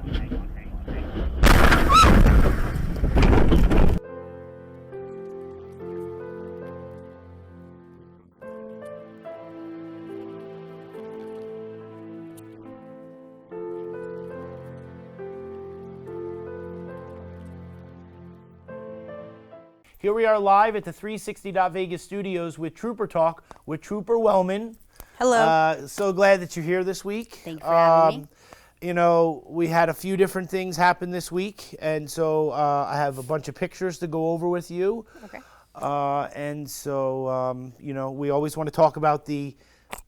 Here we are live at the 360.Vegas studios with Trooper Talk with Trooper Wellman. Hello. So glad that you're here this week. Thank you for having me. You know, we had a few different things happen this week, and so I have a bunch of pictures to go over with you. Okay. You know, we always want to talk about the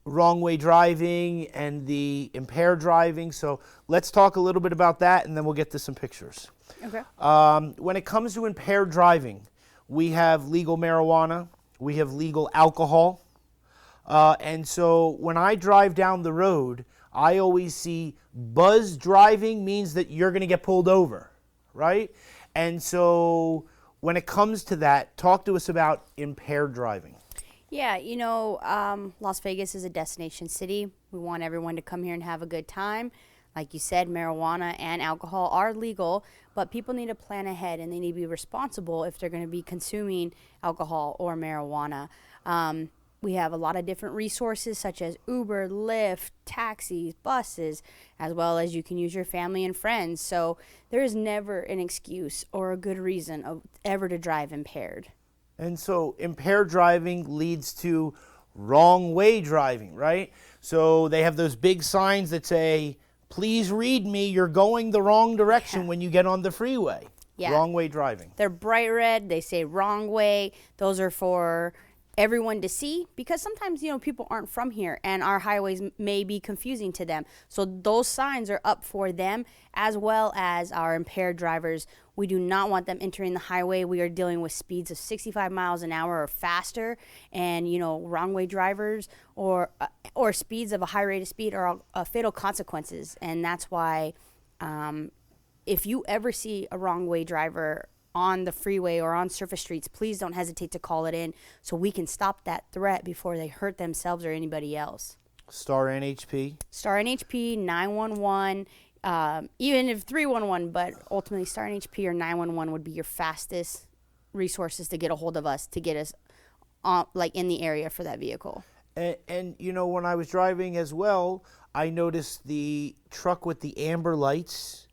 wrong way driving and the impaired driving. So let's talk a little bit about that, and then we'll get to some pictures. Okay. When it comes to impaired driving, we have legal marijuana, we have legal alcohol. And so when I drive down the road, I always see buzz driving means that you're going to get pulled over, right? And so when it comes to that, talk to us about impaired driving. Yeah, you know, Las Vegas is a destination city. We want everyone to come here and have a good time. Like you said, marijuana and alcohol are legal, but people need to plan ahead and they need to be responsible if they're going to be consuming alcohol or marijuana. We have a lot of different resources such as Uber, Lyft, taxis, buses, as well as you can use your family and friends. So there is never an excuse or a good reason ever to drive impaired. And so impaired driving leads to wrong way driving, right? So they have those big signs that say, please read me, you're going the wrong direction when you get on the freeway. Yeah. Wrong way driving. They're bright red, they say wrong way. Those are for everyone to see because sometimes, you know, people aren't from here and our highways may be confusing to them. So those signs are up for them as well as our impaired drivers. We do not want them entering the highway. We are dealing with speeds of 65 miles an hour or faster, and you know, wrong way drivers or speeds of a high rate of speed are fatal consequences. And that's why if you ever see a wrong way driver on the freeway or on surface streets, please don't hesitate to call it in so we can stop that threat before they hurt themselves or anybody else. Star NHP. Star NHP, 911. Even if 311, but ultimately Star NHP or 911 would be your fastest resources to get a hold of us, to get us like in the area for that vehicle. And you know, when I was driving as well, I noticed the truck with the amber lights,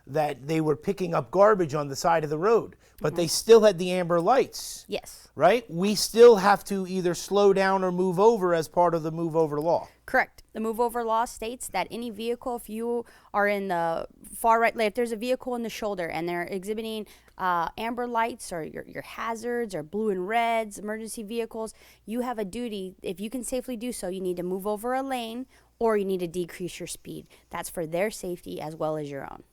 that they were picking up garbage on the side of the road, but they still had the amber lights. Yes. Right? We still have to either slow down or move over as part of the move over law. Correct. The move over law states that any vehicle, if you are in the far right lane, if there's a vehicle in the shoulder and they're exhibiting amber lights or your hazards or blue and reds, emergency vehicles, you have a duty. If you can safely do so, you need to move over a lane or you need to decrease your speed. That's for their safety as well as your own.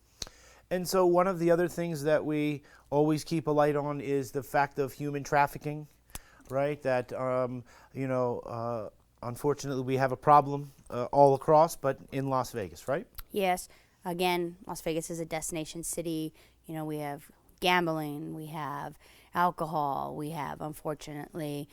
And so one of the other things that we always keep a light on is the fact of human trafficking, right? That, unfortunately we have a problem all across, but in Las Vegas, right? Yes. Again, Las Vegas is a destination city. You know, we have gambling, we have alcohol, we have, unfortunately,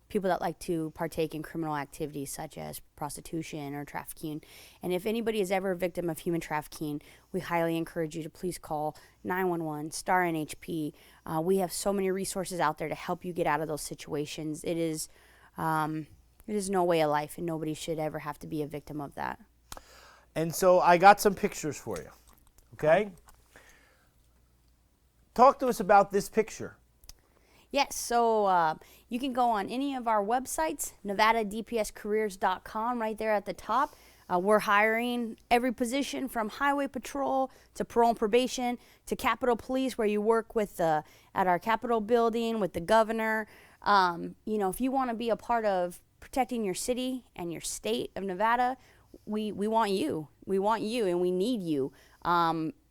people that like to partake in criminal activities such as prostitution or trafficking. And if anybody is ever a victim of human trafficking, we highly encourage you to please call 911, Star NHP. We have so many resources out there to help you get out of those situations. It is no way of life, and nobody should ever have to be a victim of that. And so I got some pictures for you, okay? Talk to us about this picture. Yes, so you can go on any of our websites, NevadaDPScareers.com, right there at the top. We're hiring every position from highway patrol to parole and probation to Capitol Police, where you work with at our Capitol building with the governor. You know, if you want to be a part of protecting your city and your state of Nevada, we want you. We want you, and we need you.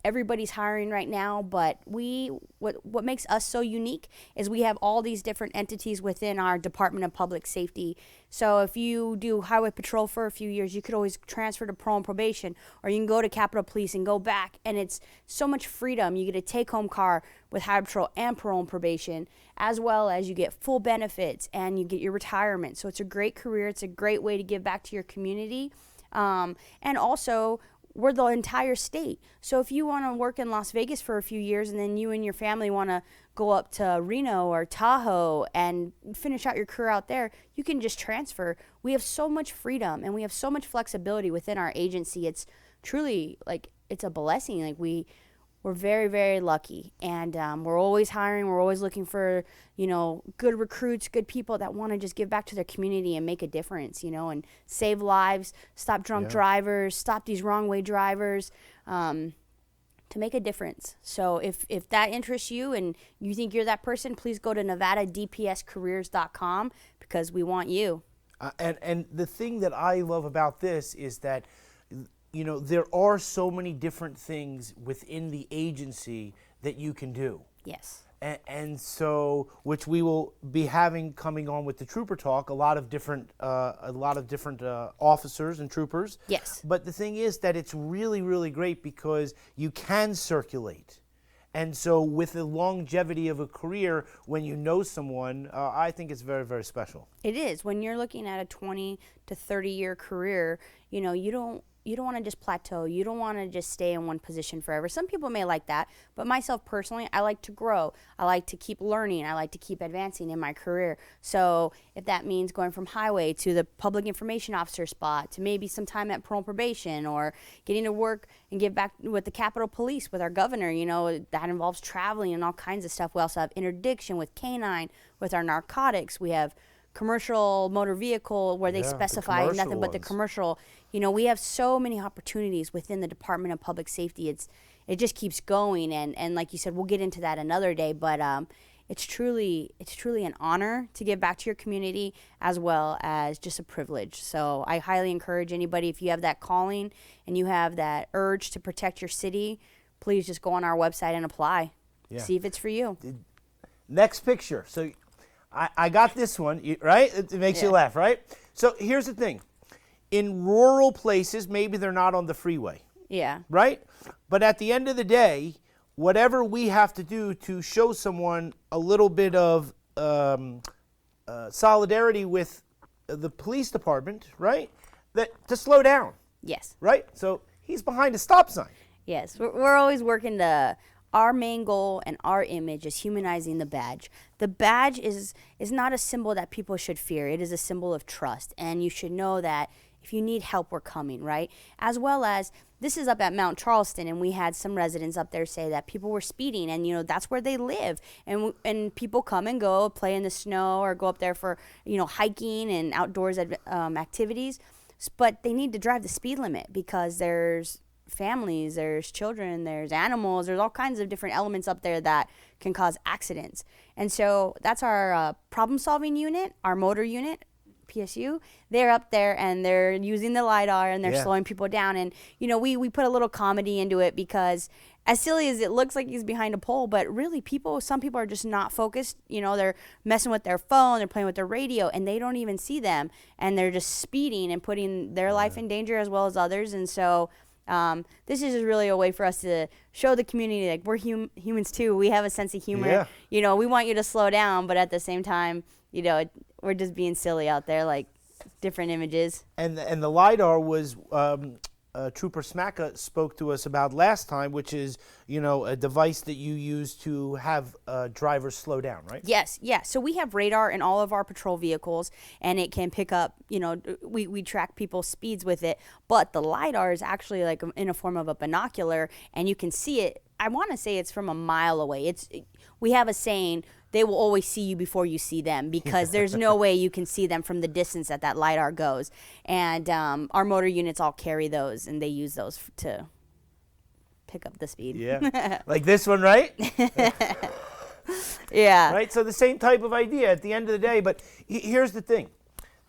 Everybody's hiring right now, but what makes us so unique is we have all these different entities within our Department of Public Safety. So if you do highway patrol for a few years, you could always transfer to parole and probation, or you can go to Capitol Police and go back, and it's so much freedom. You get a take-home car with highway patrol and parole and probation, as well as you get full benefits and you get your retirement. So it's a great career. It's a great way to give back to your community. And also, we're the entire state. So if you want to work in Las Vegas for a few years and then you and your family want to go up to Reno or Tahoe and finish out your career out there, you can just transfer. We have so much freedom and we have so much flexibility within our agency. It's truly like, it's a blessing. Like we're very, very lucky, and we're always hiring. We're always looking for, good recruits, good people that want to just give back to their community and make a difference, and save lives, stop drunk drivers, stop these wrong way drivers, to make a difference. So if that interests you and you think you're that person, please go to NevadaDPScareers.com because we want you. And the thing that I love about this is that there are so many different things within the agency that you can do. Yes. And so, which we will be having coming on with the Trooper Talk, a lot of different officers and troopers. Yes. But the thing is that it's really, really great because you can circulate. And so with the longevity of a career, when you know someone, I think it's very, very special. It is. When you're looking at a 20 to 30-year career, you don't want to just plateau. You don't want to just stay in one position forever. Some people may like that, but myself personally, I like to grow. I like to keep learning. I like to keep advancing in my career. So if that means going from highway to the public information officer spot to maybe some time at parole and probation or getting to work and give back with the Capitol Police with our governor, that involves traveling and all kinds of stuff. We also have interdiction with canine, with our narcotics. We have commercial motor vehicle where they specify nothing but the commercial. We have so many opportunities within the Department of Public Safety. It just keeps going, and like you said, we'll get into that another day, but it's truly an honor to give back to your community as well as just a privilege. So I highly encourage anybody, if you have that calling and you have that urge to protect your city, please just go on our website and apply. See if it's for you. Next picture. So I got this one, right? It makes you laugh, right? So here's the thing. In rural places, maybe they're not on the freeway. Yeah. Right? But at the end of the day, whatever we have to do to show someone a little bit of solidarity with the police department, right? To slow down. Yes. Right? So he's behind a stop sign. Yes. We're always working to... Our main goal and our image is humanizing the badge. The badge is not a symbol that people should fear. It is a symbol of trust. And you should know that if you need help, we're coming, right? As well as, this is up at Mount Charleston, and we had some residents up there say that people were speeding, and, that's where they live. And people come and go, play in the snow, or go up there for, hiking and outdoors activities. But they need to drive the speed limit because there's families, there's children, there's animals, there's all kinds of different elements up there that can cause accidents. And so that's our problem solving unit, our motor unit, PSU. They're up there and they're using the Lidar and they're slowing people down. And, we put a little comedy into it because as silly as it looks like he's behind a pole, but really some people are just not focused. They're messing with their phone, they're playing with their radio, and they don't even see them. And they're just speeding and putting their life in danger as well as others. And so this is just really a way for us to show the community like we're humans too. We have a sense of humor. Yeah. We want you to slow down, but at the same time, we're just being silly out there, like different images. And the Lidar was Trooper Smacka spoke to us about last time, which is a device that you use to have drivers slow down, right? Yes, yeah. So we have radar in all of our patrol vehicles, and it can pick up. We track people's speeds with it, but the Lidar is actually like in a form of a binocular, and you can see it. I want to say it's from a mile away. We have a saying, they will always see you before you see them, because there's no way you can see them from the distance that Lidar goes. And our motor units all carry those, and they use those to pick up the speed. Yeah, like this one, right? Yeah. Right, so the same type of idea at the end of the day, but here's the thing.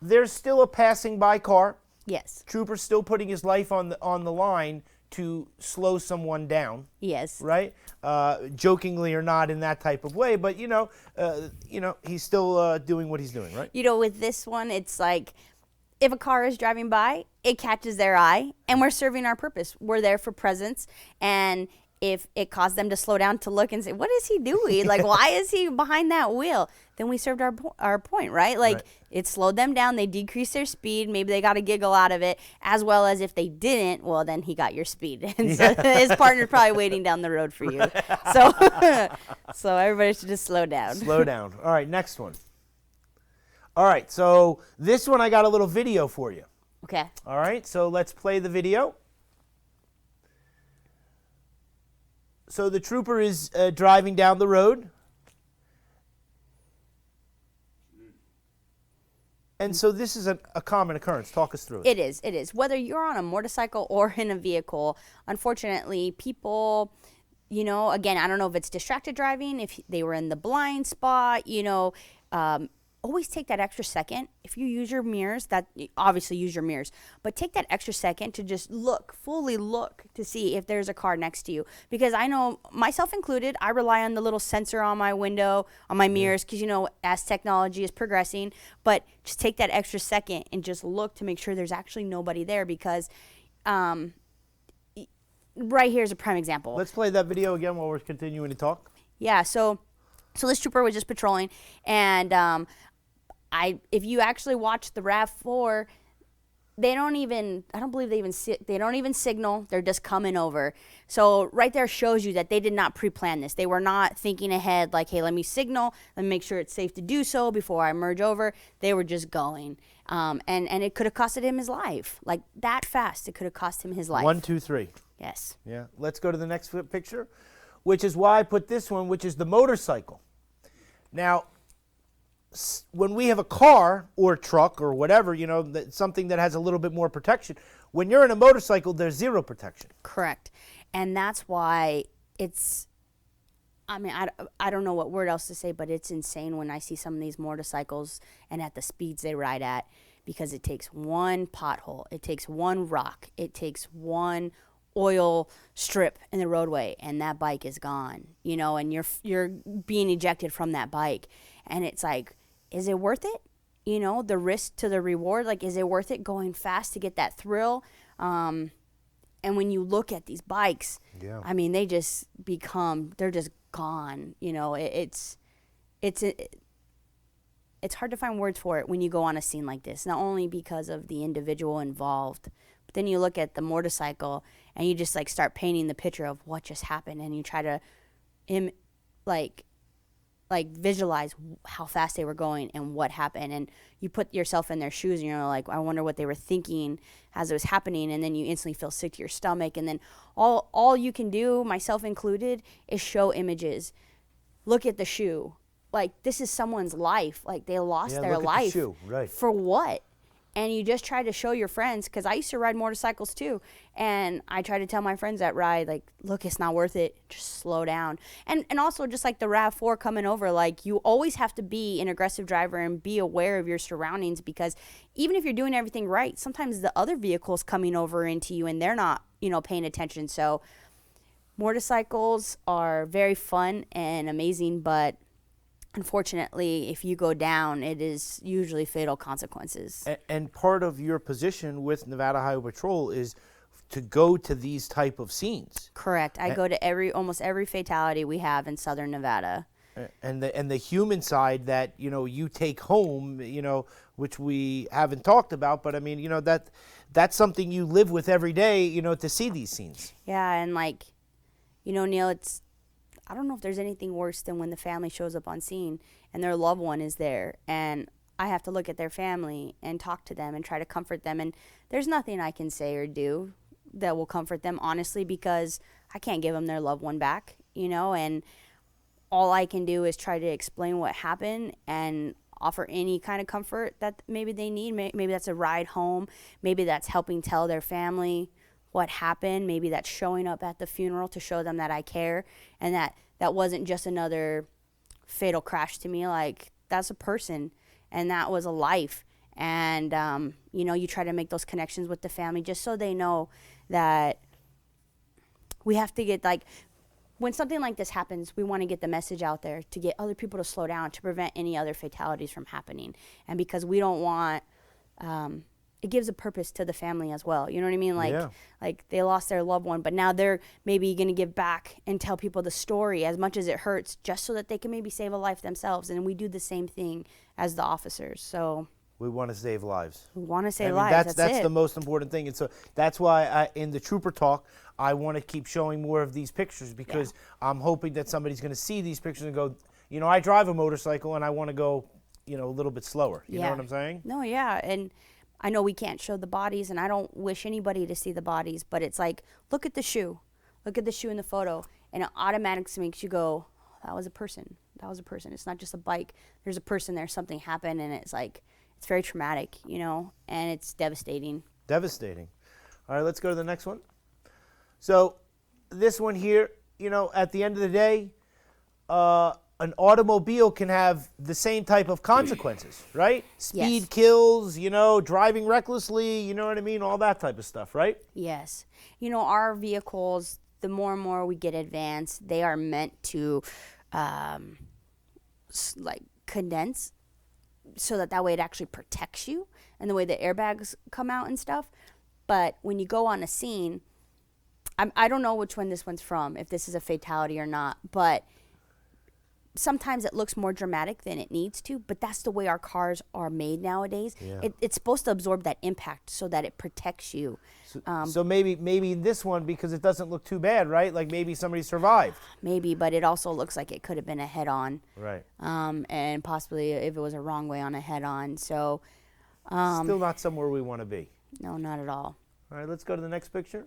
There's still a passing by car. Yes. Trooper's still putting his life on the line to slow someone down. Yes. Right? Jokingly or not in that type of way, but he's still doing what he's doing, right? With this one, it's like if a car is driving by, it catches their eye, and we're serving our purpose. We're there for presence, and if it caused them to slow down to look and say, what is he doing? Like, why is he behind that wheel? Then we served our point, right? Like, Right. it slowed them down. They decreased their speed. Maybe they got a giggle out of it, as well as if they didn't, well, then he got your speed. And so his partner's probably waiting down the road for you. So, so everybody should just slow down. Slow down. All right, next one. All right, so this one I got a little video for you. Okay. All right, so let's play the video. So the trooper is driving down the road. And so this is a common occurrence. Talk us through it. It is. It is. Whether you're on a motorcycle or in a vehicle, unfortunately, people, you know, again, I don't know if it's distracted driving, if they were in the blind spot, you know, always take that extra second. If you use your mirrors, that obviously use your mirrors, but take that extra second to just fully look to see if there's a car next to you. Because I know, myself included, I rely on the little sensor on my window, on my mirrors, because, you know, as technology is progressing, but just take that extra second and just look to make sure there's actually nobody there, because right here is a prime example. Let's play that video again while we're continuing to talk. Yeah, so this trooper was just patrolling, and if you actually watch the RAV4, they don't even, I don't believe they don't even signal. They're just coming over. So right there shows you that they did not pre-plan this. They were not thinking ahead like, hey, let me signal, let me make sure it's safe to do so before I merge over. They were just going. And it could have costed him his life. Like, that fast, it could have cost him his life. 1, 2, 3. Yes. Yeah. Let's go to the next picture, which is why I put this one, which is the motorcycle. Now, when we have a car or a truck or whatever, you know, something that has a little bit more protection, when you're in a motorcycle, there's zero protection. Correct. And that's why it's, I mean, I don't know what word else to say, but it's insane when I see some of these motorcycles and at the speeds they ride at, because it takes one pothole, it takes one rock, it takes one oil strip in the roadway, and that bike is gone, you know, and you're being ejected from that bike. And it's like, is it worth it? You know, the risk to the reward, like, is it worth it going fast to get that thrill? And when you look at these bikes, Yeah. I mean, they're just gone. You know, it's hard to find words for it when you go on a scene like this, not only because of the individual involved, but then you look at the motorcycle and you just like start painting the picture of what just happened, and you try to visualize how fast they were going and what happened, and you put yourself in their shoes and you're like, I wonder what they were thinking as it was happening, and then you instantly feel sick to your stomach. And then all you can do, myself included, is show images. Look at the shoe. Like, this is someone's life. Like, they lost their look at the life. shoe, right. For what? And you just try to show your friends, because I used to ride motorcycles too, and I try to tell my friends that ride, like, look, it's not worth it, just slow down. And also, just like the RAV4 coming over, like, you always have to be an aggressive driver and be aware of your surroundings, because even if you're doing everything right, sometimes the other vehicle's coming over into you and they're not, you know, paying attention. So motorcycles are very fun and amazing, but unfortunately, if you go down, it is usually fatal consequences. And part of your position with Nevada Highway Patrol is to go to these type of scenes. Correct. I go to almost every fatality we have in Southern Nevada. And the human side that, you know, you take home, you know, which we haven't talked about, but I mean, you know, that's something you live with every day, you know, to see these scenes. Yeah, and like, you know, Neil, I don't know if there's anything worse than when the family shows up on scene and their loved one is there, and I have to look at their family and talk to them and try to comfort them, and there's nothing I can say or do that will comfort them, honestly, because I can't give them their loved one back, you know, and all I can do is try to explain what happened and offer any kind of comfort that maybe they need. Maybe that's a ride home, maybe that's helping tell their family what happened, maybe that's showing up at the funeral to show them that I care, and that wasn't just another fatal crash to me. Like, that's a person, and that was a life. And you know, you try to make those connections with the family just so they know that we have to get, like, when something like this happens, we want to get the message out there to get other people to slow down, to prevent any other fatalities from happening. And because we don't want it gives a purpose to the family as well. You know what I mean? Like, Yeah. like they lost their loved one, but now they're maybe going to give back and tell people the story as much as it hurts, just so that they can maybe save a life themselves. And we do the same thing as the officers. So We want to save lives. we want to save I mean, lives. that's it. the most important thing. And so that's why in the Trooper Talk, I want to keep showing more of these pictures, because I'm hoping that somebody's going to see these pictures and go, you know, I drive a motorcycle and I want to go, you know, a little bit slower. You know what I'm saying? No, yeah. And I know we can't show the bodies, and I don't wish anybody to see the bodies, but it's like, look at the shoe. Look at the shoe in the photo, and it automatically makes you go, that was a person. That was a person. It's not just a bike. There's a person there. Something happened, and it's like, it's very traumatic, you know, and it's devastating. Devastating. All right, let's go to the next one. So this one here, you know, at the end of the day, an automobile can have the same type of consequences, right? Speed Yes. kills, you know, driving recklessly, you know what I mean? All that type of stuff, right? Yes. You know, our vehicles, the more and more we get advanced, they are meant to, like, condense so that way it actually protects you, and the way the airbags come out and stuff. But when you go on a scene, I don't know which one this one's from, if this is a fatality or not, but sometimes it looks more dramatic than it needs to, but that's the way our cars are made nowadays. Yeah. It's supposed to absorb that impact so that it protects you. So maybe in this one, because it doesn't look too bad, right? Like maybe somebody survived. Maybe, but it also looks like it could have been a head-on. Right. And possibly if it was a wrong way on a head-on. So, Still not somewhere we want to be. no, not at all. All right, let's go to the next picture.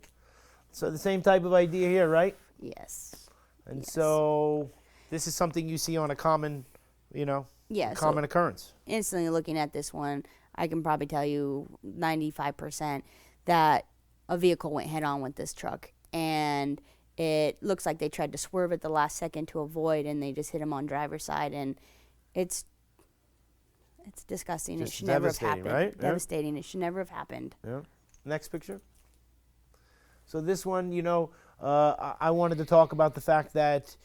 So the same type of idea here, right? Yes. And Yes. so this is something you see on a common, you know, Yeah, common so occurrence. instantly looking at this one, I can probably tell you 95% that a vehicle went head-on with this truck. And it looks like they tried to swerve at the last second to avoid, and they just hit him on driver's side. And it's disgusting. It Just should never have devastating, happened. right? Yeah. Devastating. It should never have happened. Yeah. Next picture. So this one, you know, I wanted to talk about the fact that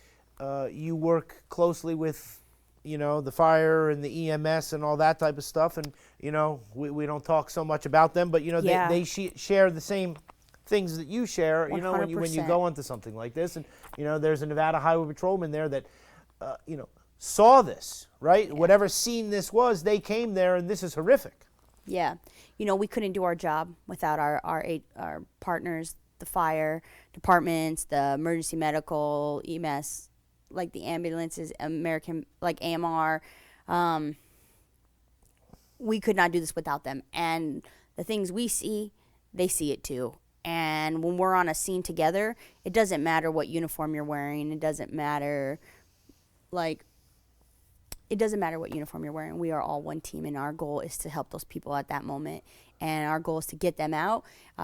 you work closely with, you know, the fire and the EMS and all that type of stuff. And, you know, we don't talk so much about them, but, you know, Yeah. they share the same things that you share, you know, when you 100%. go into something like this. And, you know, there's a Nevada Highway Patrolman there that, you know, saw this, right? Whatever scene this was, they came there, and this is horrific. Yeah. You know, we couldn't do our job without our partners, the fire departments, the emergency medical, EMS, like the ambulances, American, like AMR. We could not do this without them. And the things we see, they see it too. And when we're on a scene together, it doesn't matter what uniform you're wearing. It doesn't matter, like, it doesn't matter what uniform you're wearing. We are all one team, and our goal is to help those people at that moment. And our goal is to get them out.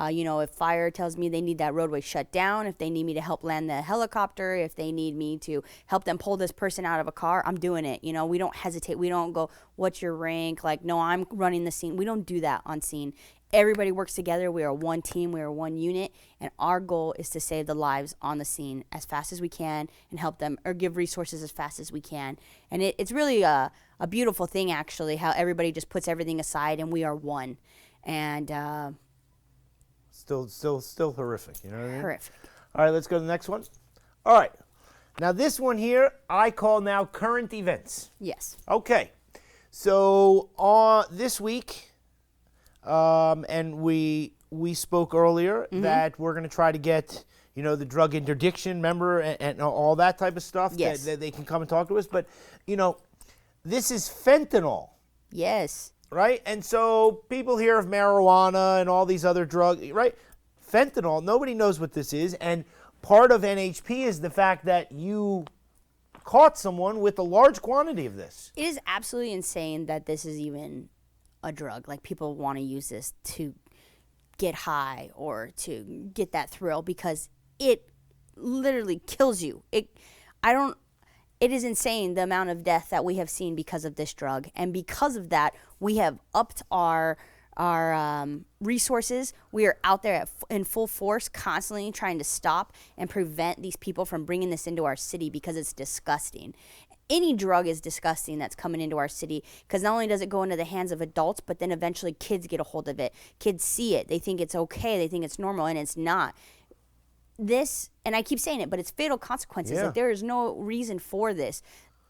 You know, if fire tells me they need that roadway shut down, if they need me to help land the helicopter, if they need me to help them pull this person out of a car, I'm doing it. You know, we don't hesitate. We don't go, what's your rank? Like, no, I'm running the scene. We don't do that on scene. Everybody works together. We are one team. We are one unit. And our goal is to save the lives on the scene as fast as we can and help them, or give resources as fast as we can. And it's really a beautiful thing, actually, how everybody just puts everything aside and we are one. And Still horrific, you know what I mean? horrific. All right, let's go to the next one. All right. Now, this one here, I call now current events. Yes. Okay. So, this week, and we spoke earlier that we're going to try to get, you know, the drug interdiction, remember, and all that type of stuff. Yes. That they can come and talk to us. But, you know, this is fentanyl. Yes. Right? And so people hear of marijuana and all these other drugs, right? Fentanyl, nobody knows what this is. And part of NHP is the fact that you caught someone with a large quantity of this. It is absolutely insane that this is even a drug. Like, people want to use this to get high or to get that thrill, because it literally kills you. It is insane the amount of death that we have seen because of this drug. And because of that, we have upped our resources. We are out there in full force, constantly trying to stop and prevent these people from bringing this into our city, because it's disgusting. any drug is disgusting that's coming into our city, because not only does it go into the hands of adults, but then eventually kids get a hold of it. Kids see it. They think it's okay. They think it's normal, and it's not. This, and I keep saying it, but it's fatal consequences. Yeah. Like, there is no reason for this.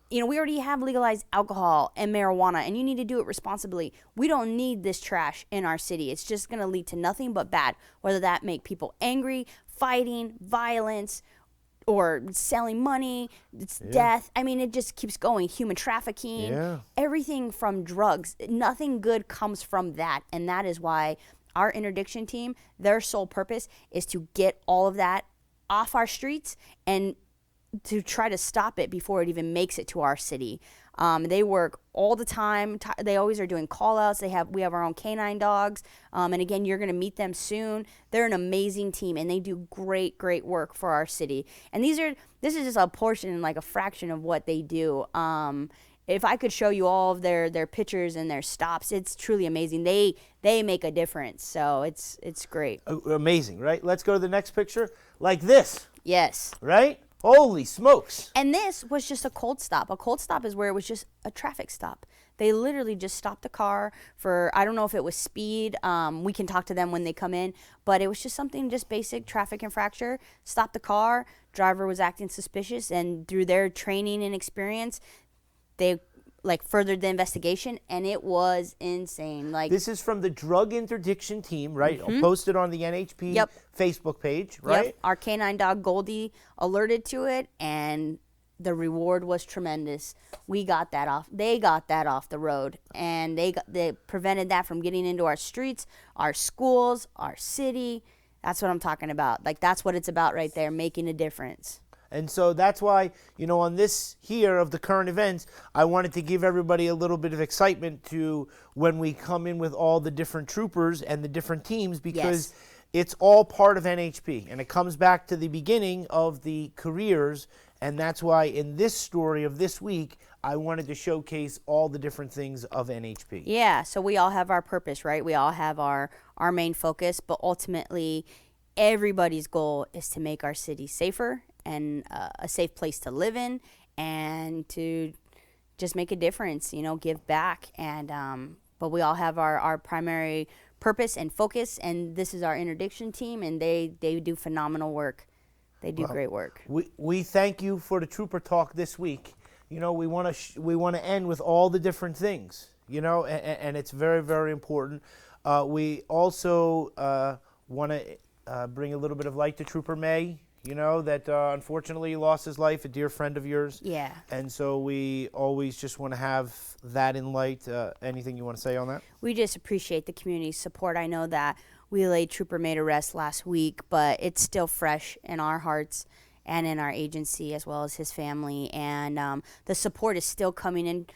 You know, we already have legalized alcohol and marijuana, and you need to do it responsibly. We don't need this trash in our city. It's just going to lead to nothing but bad, whether that make people angry, fighting, violence, or selling money, it's death. I mean, it just keeps going. Human trafficking, everything from drugs. Nothing good comes from that, and that is why our interdiction team, their sole purpose is to get all of that off our streets and to try to stop it before it even makes it to our city. They work all the time. They always are doing call outs. We have our own canine dogs. And again, you're going to meet them soon. They're an amazing team, and they do great, great work for our city. And this is just a portion, like a fraction of what they do. If I could show you all of their pictures and their stops, it's truly amazing. They make a difference. So it's great. Amazing, right? Let's go to the next picture. Like this. Yes. Right? Holy smokes. And this was just a cold stop. A cold stop is where it was just a traffic stop. They literally just stopped the car for, I don't know if it was speed. We can talk to them when they come in. But it was just something, just basic traffic infraction. Stopped the car. Driver was acting suspicious. And through their training and experience, they furthered the investigation, and it was insane. This is from the drug interdiction team, right? Posted on the NHP Facebook page, right? Yep. Our canine dog Goldie alerted to it, and the reward was tremendous. We got that off. They got that off the road, and they prevented that from getting into our streets, our schools, our city. That's what I'm talking about. Like, that's what it's about right there, making a difference. And so that's why, on this here of the current events, I wanted to give everybody a little bit of excitement to when we come in with all the different troopers and the different teams, because it's all part of NHP. And it comes back to the beginning of the careers. And that's why in this story of this week, I wanted to showcase all the different things of NHP. Yeah, so we all have our purpose, right? We all have our main focus, but ultimately everybody's goal is to make our city safer and a safe place to live in, and to just make a difference, give back. And but we all have our primary purpose and focus, and this is our interdiction team, and they do phenomenal work. They do great work. We thank you for the Trooper Talk this week. We want to end with all the different things, and it's very, very important. We also want to bring a little bit of light to Trooper May. That unfortunately lost his life, a dear friend of yours. Yeah. And so we always just want to have that in light. Anything you want to say on that? We just appreciate the community's support. I know that we laid Trooper May to rest last week, but it's still fresh in our hearts and in our agency, as well as his family. And the support is still coming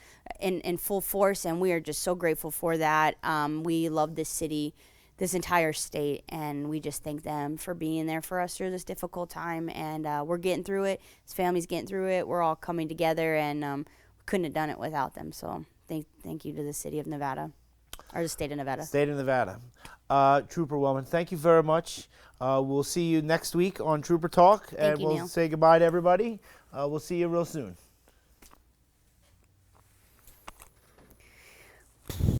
in full force, and we are just so grateful for that. We love this city, this entire state, and we just thank them for being there for us through this difficult time. And we're getting through it. His family's getting through it. We're all coming together, and we couldn't have done it without them. So thank you to the city of Nevada, or the state of Nevada. State of Nevada. Trooper Wellman, thank you very much. We'll see you next week on Trooper Talk, and we'll say goodbye to everybody. We'll see you real soon.